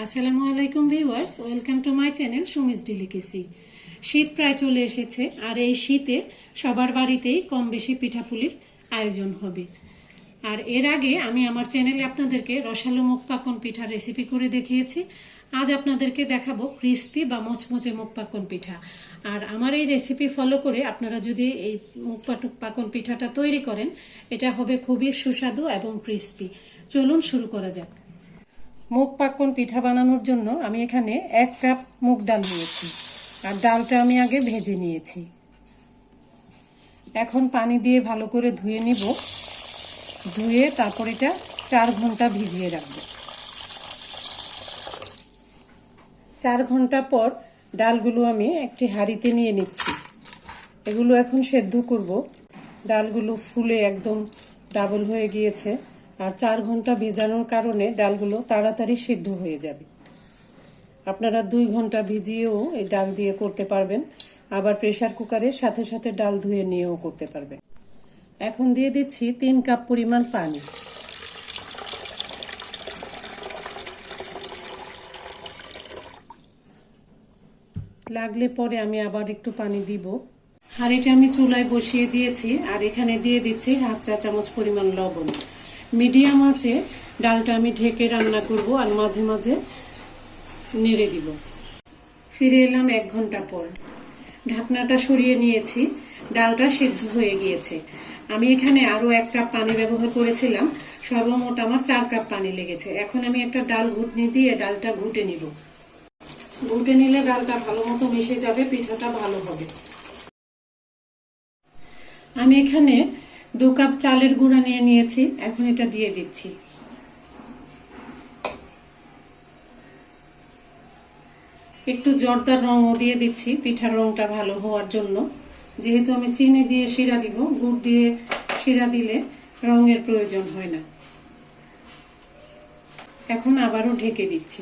আসসালামু আলাইকুম viewers, welcome to my channel Sumi's delicacy. শীত প্রায় চলে এসেছে, আর এই শীতে সবার বাড়িতেই কম বেশি পিঠাপুলির আয়োজন হবে। আর এর আগে আমি আমার চ্যানেলে আপনাদেরকে রসালো মুখ পাকন পিঠা রেসিপি করে দেখিয়েছি। আজ আপনাদেরকে দেখাবো ক্রিস্পি বা মচমচে মুখ পাকন পিঠা। আর আমার এই রেসিপি ফলো করে আপনারা যদি এই মুখ পাকন পিঠাটা তৈরি করেন, এটা হবে খুবই সুস্বাদু এবং ক্রিস্পি। চলুন শুরু করা যাক। মুগ পাক্কন পিঠা বানানোর জন্য আমি এখানে 1 কাপ মুগ ডাল নিয়েছি, আর ডালটা আমি আগে ভেজে নিয়েছি। এখন পানি দিয়ে ভালো করে ধুয়ে নিব। ধুয়ে তারপর এটা 4 ঘন্টা ভিজিয়ে রাখব। 4 ঘন্টা পর ডালগুলো আমি একটি হাঁড়িতে নিয়ে নিচ্ছি। এগুলো এখন সেদ্ধ করব। ডালগুলো ফুলে একদম ডাবল হয়ে গিয়েছে, আর 4 ঘন্টা ভেজানোর কারণে ডালগুলো তাড়াতাড়ি সিদ্ধ হয়ে যাবে। আপনারা 2 ঘন্টা ভিজিয়েও এই ডাল দিয়ে করতে পারবেন, আবার প্রেসার কুকারে সাথে সাথে ডাল ধুয়ে নিয়েও করতে পারবেন। এখন দিয়ে দিচ্ছি 3 কাপ পরিমাণ পানি। লাগলে পরে আমি আবার একটু পানি দিব। হাঁড়িটা আমি চুলায় বসিয়ে দিয়েছি, আর এখানে দিয়ে দিচ্ছি 1/2 চা চামচ পরিমাণ লবণ। মিডিয়াম আঁচে ডালটা আমি ঢেকে রান্না করব, আর মাঝে মাঝে নেড়ে দিব। ফিরে এলাম 1 ঘন্টা পর। ঢাকনাটা সরিয়ে নিয়েছি। ডালটা সিদ্ধ হয়ে গিয়েছে। আমি এখানে আরো 1 কাপ পানি ব্যবহার করেছিলাম। সর্বমোট আমার 4 কাপ পানি লেগেছে। এখন আমি একটা ডাল ঘুটনি দিয়ে ডালটা ঘুটে নিব। ঘুটে নিলে ডালটা ভালো মতো মিশে যাবে, পিঠাটা ভালো হবে। আমি এখানে 2 কাপ চালের গুঁড়া নিয়ে নিয়েছি। এখন এটা দিয়ে দিচ্ছি। একটু জর্দার রঙও দিয়ে দিচ্ছি পিঠার রংটা ভালো হওয়ার জন্য। যেহেতু আমি চিনি দিয়ে শিরা দিব, গুড় দিয়ে শিরা দিলে রঙের প্রয়োজন হয় না। এখন আবারও ঢেকে দিচ্ছি।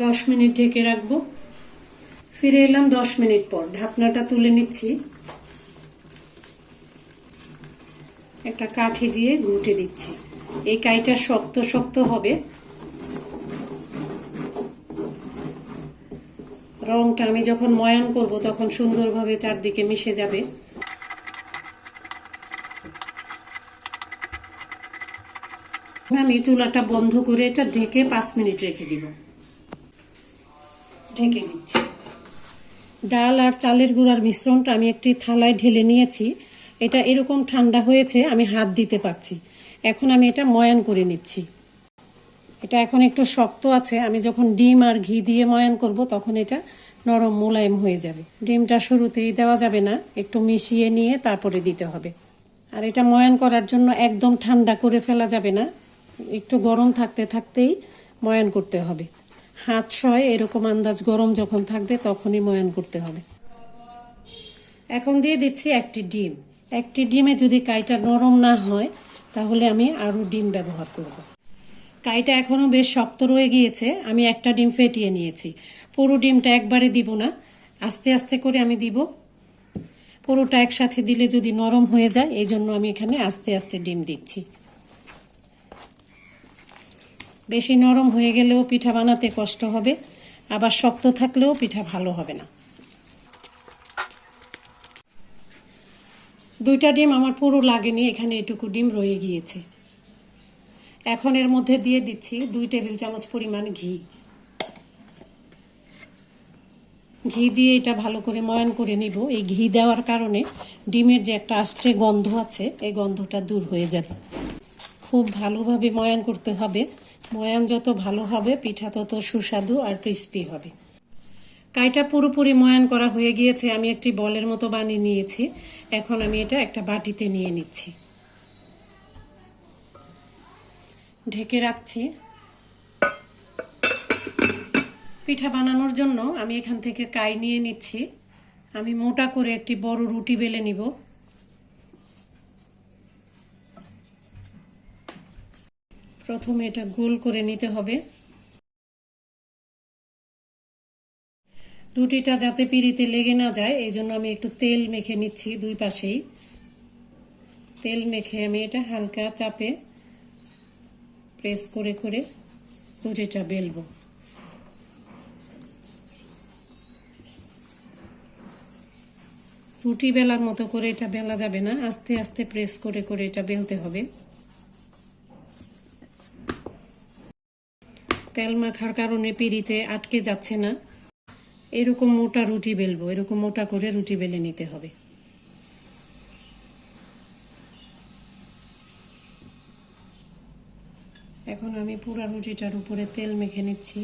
10 মিনিট ঢেকে রাখবো। ফিরে এলাম 10 মিনিট পর। ঢাকনাটা তুলে নিচ্ছি। একটা কাঠি দিয়ে ঘুটে দিচ্ছি। এই কাইটা শক্ত শক্ত হবে। রংটা আমি যখন ময়ান করব তখন সুন্দরভাবে চারদিকে মিশে যাবে। আমি চুলাটা বন্ধ করে এটা ঢেকে 5 মিনিট রেখে দিব। ঢেকে দিচ্ছি। ডাল আর চালের গুঁড়ার মিশ্রণটা আমি একটি থালায় ঢেলে নিয়েছি। এটা এরকম ঠান্ডা হয়েছে, আমি হাত দিতে পারছি। এখন আমি এটা ময়ান করে নিচ্ছি। এটা এখন একটু শক্ত আছে। আমি যখন ডিম আর ঘি দিয়ে ময়ান করব তখন এটা নরম মোলায়েম হয়ে যাবে। ডিমটা শুরুতেই দেওয়া যাবে না, একটু মিশিয়ে নিয়ে তারপরে দিতে হবে। আর এটা ময়ান করার জন্য একদম ঠান্ডা করে ফেলা যাবে না, একটু গরম থাকতে থাকতেই ময়ান করতে হবে। হাত সয় এরকম আন্দাজ গরম যখন থাকবে তখনই ময়ান করতে হবে। এখন দিয়ে দিচ্ছি একটি ডিম। একটি ডিমে যদি কাইটা নরম না হয় তাহলে আমি আরো ডিম ব্যবহার করব। কাইটা এখনো বেশ শক্ত রয়ে গিয়েছে। আমি একটা ডিম ফেটিয়ে নিয়েছি। পুরো ডিমটা একবারে দিব না, আস্তে আস্তে করে আমি দিব। পুরোটা একসাথে দিলে যদি নরম হয়ে যায়, এই জন্য আমি এখানে আস্তে আস্তে ডিম দিচ্ছি। বেশি নরম হয়ে গেলেও পিঠা বানাতে কষ্ট হবে, আবার শক্ত থাকলেও পিঠা ভালো হবে না। 2টা ডিম আমার পুরো লাগেনি, এখানে এটুকু ডিম রয়ে গিয়েছে। এখন এর মধ্যে দিয়ে দিচ্ছি 2 টেবিল চামচ পরিমাণ ঘি। ঘি দিয়ে এটা ভালো করে ময়ান করে নিব। এই ঘি দেওয়ার কারণে ডিমের যে একটা আষ্টে গন্ধ আছে, এই গন্ধটা দূর হয়ে যাবে। খুব ভালোভাবে ময়ান করতে হবে। ময়ান যত ভালো হবে পিঠা তত সুস্বাদু আর ক্রিস্পি হবে। কাইটা পুরোপুরি ময়ান করা হয়ে গিয়েছে। আমি একটি বলের মতো বানিয়ে নিয়েছি। এখন আমি এটা একটা বাটিতে নিয়ে নিচ্ছি। ঢেকে রাখছি। পিঠা বানানোর জন্য আমি এখান থেকে কাই নিয়ে নিচ্ছি। আমি মোটা করে একটি বড় রুটি বেলে নিব। প্রথমে এটা গোল করে নিতে হবে। রুটিটা যাতে পিঁড়িতে লেগে না যায় এই জন্য আমি একটু তেল মেখে নিচ্ছি 2 পাশেই। তেল মেখে আমি এটা হালকা চাপে প্রেস করে করে রুটিটা বেলবো। রুটি বেলার মতো করে এটা বেলা যাবে না, আস্তে আস্তে প্রেস করে করে এটা বেলতে হবে। তেল মাখার কারণে পিঁড়িতে আটকে যাচ্ছে না। এরকম মোটা রুটি বেলবো, এরকম মোটা করে রুটি বেলে নিতে হবে। এখন আমি পুরা রুটিটার উপরে তেল মেখে নিচ্ছি।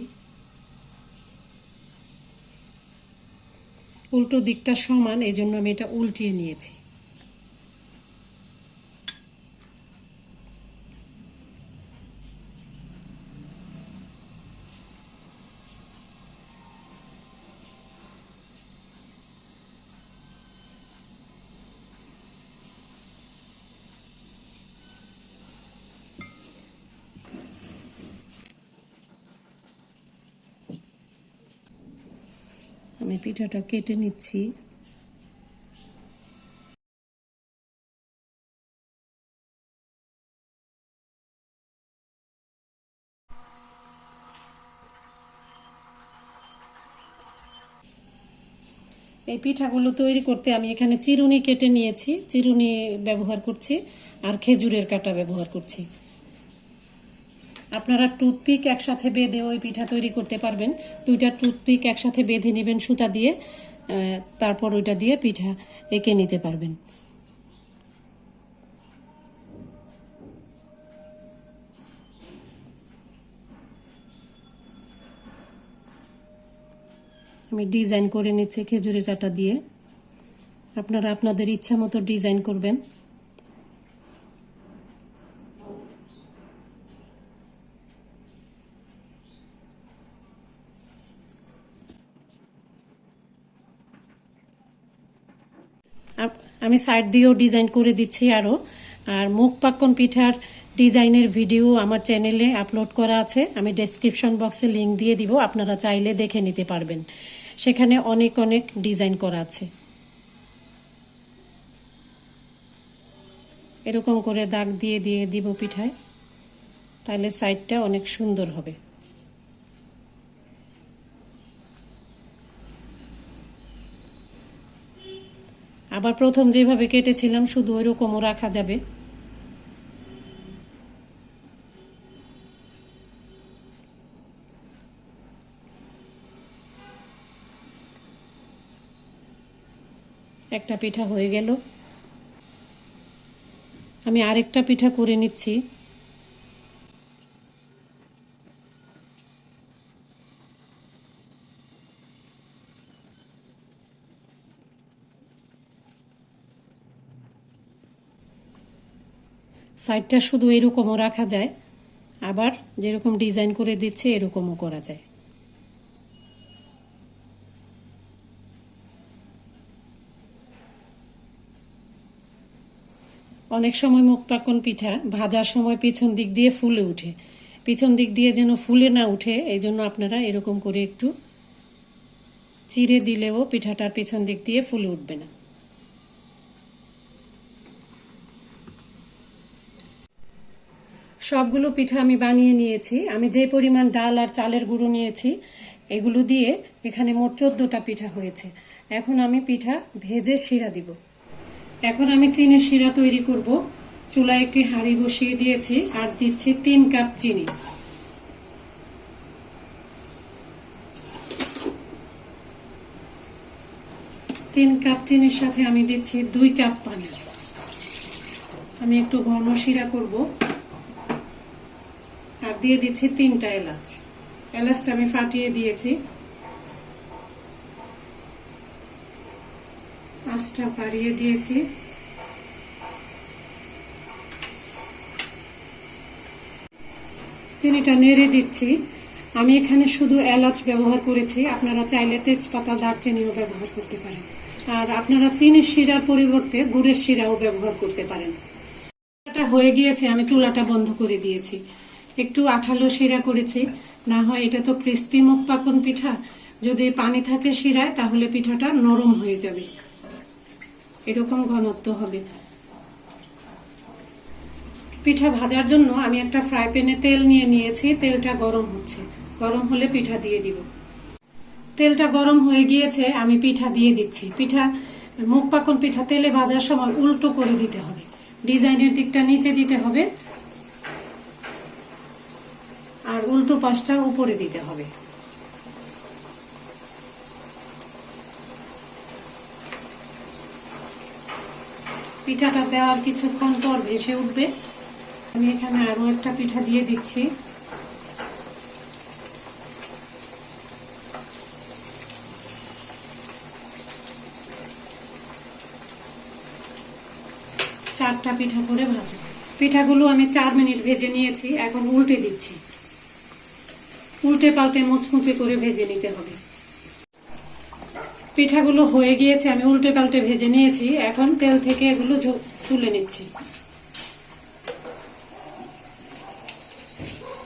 উল্টো দিকটা সমান, এই জন্য আমি এটা উল্টিয়ে নিয়েছি। আমি পিঠাটা কেটে নিচ্ছি। এই পিঠাগুলো তৈরি করতে আমি এখানে চিরুনি কেটে নিয়েছি, চিরুনি ব্যবহার করছি, আর খেজুরের কাঁটা ব্যবহার করছি। আপনারা টুথপিক একসাথে বেঁধে ওই পিঠা তৈরি করতে পারবেন। দুইটা টুথপিক একসাথে বেঁধে নেবেন সুতা দিয়ে, তারপর ওইটা দিয়ে পিঠা এঁকে নিতে পারবেন। আমি ডিজাইন করে নিচ্ছি খেজুরের কাঁটা দিয়ে। আপনারা আপনাদের ইচ্ছা মতো ডিজাইন করবেন। আমি সাইড দিয়েও ডিজাইন করে দিচ্ছি আরও। আর মুখ পাক্কন পিঠার ডিজাইনের ভিডিও আমার চ্যানেলে আপলোড করা আছে, আমি ডেসক্রিপশন বক্সে লিংক দিয়ে দিব, আপনারা চাইলে দেখে নিতে পারবেন। সেখানে অনেক অনেক ডিজাইন করা আছে। এরকম করে দাগ দিয়ে দিয়ে দিব পিঠায়, তাহলে সাইডটা অনেক সুন্দর হবে। আবার প্রথম যেভাবে কেটেছিলাম শুধু ওইরকমও রাখা যাবে। একটা পিঠা হয়ে গেল, আমি আরেকটা পিঠা করে নিচ্ছি। সাইডটা শুধু এরকমও রাখা যায়, আবার যেরকম ডিজাইন করে দিচ্ছে এরকমও করা যায়। অনেক সময় মুখ পাক্কন পিঠা ভাজার সময় পিছন দিক দিয়ে ফুলে উঠে, পিছন দিক দিয়ে যেন ফুলে না উঠে এই জন্য আপনারা এরকম করে একটু চিড়ে দিলেও পিঠাটার পিছন দিক দিয়ে ফুলে উঠবে না। সবগুলো পিঠা আমি বানিয়ে নিয়েছি। আমি যে পরিমাণ ডাল আর চালের গুঁড়ো নিয়েছি এগুলো দিয়ে এখানে মোট 14টা পিঠা হয়েছে। এখন আমি পিঠা ভেজে শিরা দিব। এখন আমি চিনির শিরা তৈরি করব। চুলায় একটি হাঁড়ি বসিয়ে দিয়েছি আর দিচ্ছি 3 কাপ চিনি। তিন কাপ চিনির সাথে আমি দিচ্ছি 2 কাপ পানি। আমি একটু ঘন শিরা করব। আর দিয়ে দিচ্ছি 3টা এলাচ। এলাচটা আমি ফাটিয়ে দিয়েছি। আঁচটা বাড়িয়ে দিয়েছি। চিনিটা নেড়ে দিচ্ছি। আমি এখানে শুধু এলাচ ব্যবহার করেছি, আপনারা চাইলে তেজপাতা দারচিনিও ব্যবহার করতে পারেন। আর আপনারা চিনির শিরার পরিবর্তে গুড়ের শিরাও ব্যবহার করতে পারেন। এটা হয়ে গিয়েছে, আমি চুলাটা বন্ধ করে দিয়েছি। একটু আঠালো শিরা করেছি, না হয় এটা তো ক্রিস্পি মুখ পাক্কন পিঠা, যদি পানি থাকে শিরায় তাহলে পিঠাটা নরম হয়ে যাবে। এরকম ঘনত্ব হবে। পিঠা ভাজার জন্য আমি একটা ফ্রাই প্যানে তেল নিয়ে নিয়েছি। তেলটা গরম হচ্ছে, গরম হলে পিঠা দিয়ে দিব। তেলটা গরম হয়ে গিয়েছে, আমি পিঠা দিয়ে দিচ্ছি। মুখ পাকন পিঠা তেলে ভাজার সময় উল্টো করে দিতে হবে, ডিজাইনের দিকটা নিচে দিতে হবে আর উল্টো পাশটা উপরে দিতে হবে। পিঠাটা দেওয়ার কিছুক্ষণ পর ভেসে উঠবে। আমি এখানে আরো একটা পিঠা দিয়ে দিচ্ছি। চারটা পিঠা করে ভাজবো। পিঠাগুলো আমি 4 মিনিট ভেজে নিয়েছি, এখন উল্টে দিচ্ছি। উল্টে পাল্টে মুচমুচে করে ভেজে নিতে হবে। পিঠাগুলো হয়ে গিয়েছে, আমি উল্টে পাল্টে ভেজে নিয়েছি। এখন তেল থেকে এগুলো তুলে নিচ্ছি।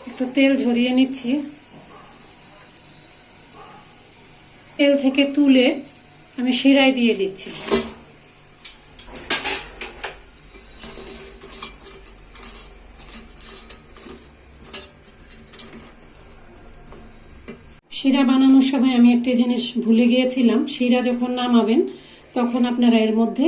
একটু তেল ঝরিয়ে নিচ্ছি। তেল থেকে তুলে আমি শিরায় দিয়ে দিচ্ছি। শিরা বানানোর সময় আমি একটা জিনিস ভুলে গিয়েছিলাম, শিরা যখন নামাবেন তখন আপনারা এর মধ্যে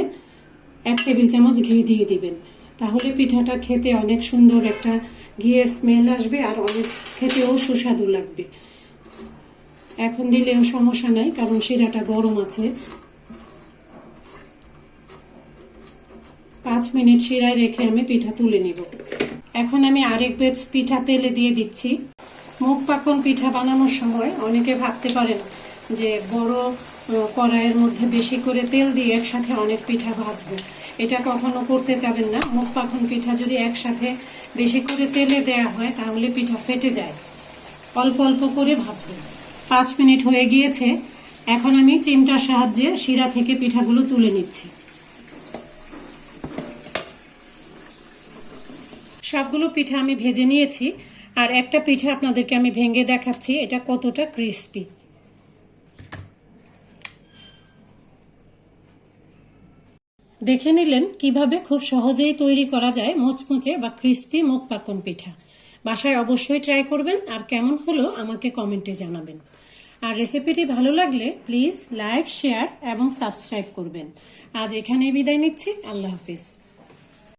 1 টেবিল চামচ ঘি দিয়ে দিবেন। তাহলে পিঠাটা খেতে অনেক সুন্দর একটা ঘিয়ের স্মেল আসবে আর অনেক খেতেও সুস্বাদু লাগবে। এখন দিলেও সমস্যা নাই, কারণ শিরাটা গরম আছে। 5 মিনিট শিরায় রেখে আমি পিঠা তুলে নিব। এখন আমি আরেক ব্যাচ পিঠা তেলে দিয়ে দিচ্ছি। মুখ পাকন পিঠা বানানোর সময় অনেকে ভাবতে পারেন যে বড় কড়াইয়ের মধ্যে বেশি করে তেল দিয়ে একসাথে অনেক পিঠা ভাজবো। এটা কখনো করতে যাবেন না। মুখ পাকন পিঠা যদি একসাথে বেশি করে তেলে দেয়া হয় তাহলে পিঠা ফেটে যায়। অল্প অল্প করে ভাজবেন। 5 মিনিট হয়ে গিয়েছে, এখন আমি চিমটার সাহায্যে শিরা থেকে পিঠাগুলো তুলে নিচ্ছি। সবগুলো পিঠা আমি ভেজে নিয়েছি, আর একটা পিঠা আপনাদেরকে আমি ভেঙে দেখাচ্ছি এটা কতটা ক্রিস্পি। দেখে নিলেন কিভাবে খুব সহজেই তৈরি করা যায় মুচমুচে বা ক্রিস্পি মুখ পাকন পিঠা। বাসায় অবশ্যই ট্রাই করবেন, আর কেমন হলো আমাকে কমেন্টে জানাবেন। আর রেসিপিটি ভালো লাগলে প্লিজ লাইক, শেয়ার এবং সাবস্ক্রাইব করবেন। আজ এখানেই বিদায় নিচ্ছি। আল্লাহ হাফিজ।